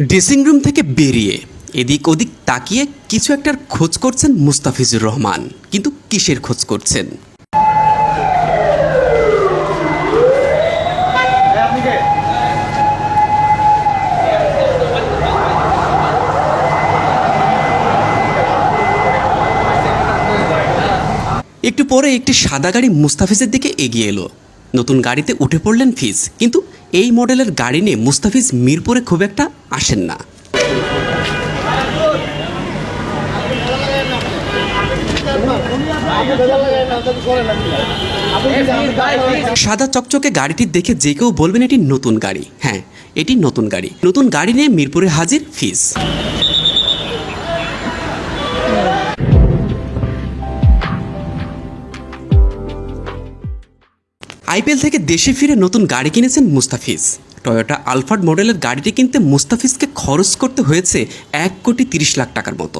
Dressing room থেকে বেরিয়ে এদিক ওদিক তাকিয়ে কিছু একটার খোঁজ করছেন মুস্তাফিজুর রহমান, কিন্তু কিসের খোঁজ করছেন? একটু পরে একটি সাদা গাড়ি মুস্তাফিজের দিকে এগিয়ে এলো। নতুন গাড়িতে উঠে পড়লেন ফিজ, কিন্তু এই মডেলের গাড়ি নিয়ে মুস্তাফিজ মিরপুরে খুব একটা আসেন না। সাদা চকচকে গাড়িটি দেখে যে কেউ বলবেন এটি নতুন গাড়ি। হ্যাঁ, এটি নতুন গাড়ি। নতুন গাড়ি নিয়ে মিরপুরে হাজির ফিজ। আইপিএল থেকে দেশে ফিরে নতুন গাড়ি কিনেছেন মুস্তাফিজ। টয়োটা আলফার্ড মডেলের গাড়িটি কিনতে মুস্তাফিজকে খরচ করতে হয়েছে 1,30,00,000 টাকার মতো।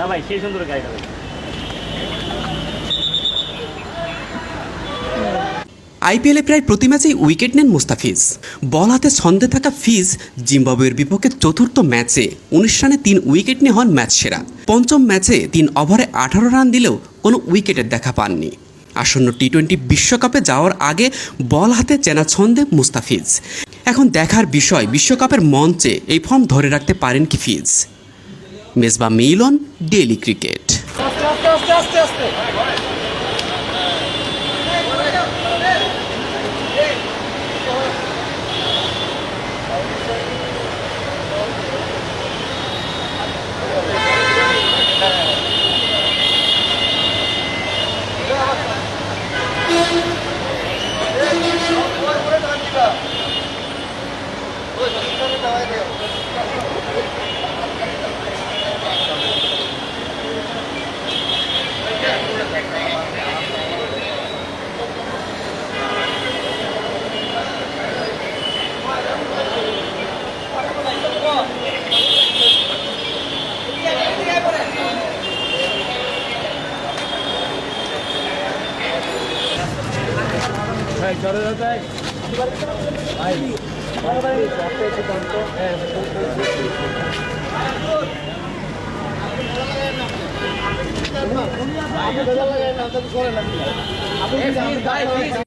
না ভাই, সেই সুন্দর গাড়িটা আইপিএলে প্রায় প্রতি ম্যাচেই উইকেট নেন মুস্তাফিজ। বল হাতে ছন্দে থাকা ফিজ জিম্বাবুয়ের বিপক্ষে চতুর্থ ম্যাচে 19 রানে 3 উইকেট নিয়ে হন ম্যাচ সেরা। পঞ্চম ম্যাচে 3 ওভারে 18 রান দিলেও কোনো উইকেটের দেখা পাননি। আসন্ন টি-20 বিশ্বকাপে যাওয়ার আগে বল হাতে চেনা ছন্দে মুস্তাফিজ। এখন দেখার বিষয়, বিশ্বকাপের মঞ্চে এই ফর্ম ধরে রাখতে পারেন কি ফিজ। মেজবা মিলন, ডেইলি ক্রিকেট। চলে যাচ্ছে ভাই, ভাই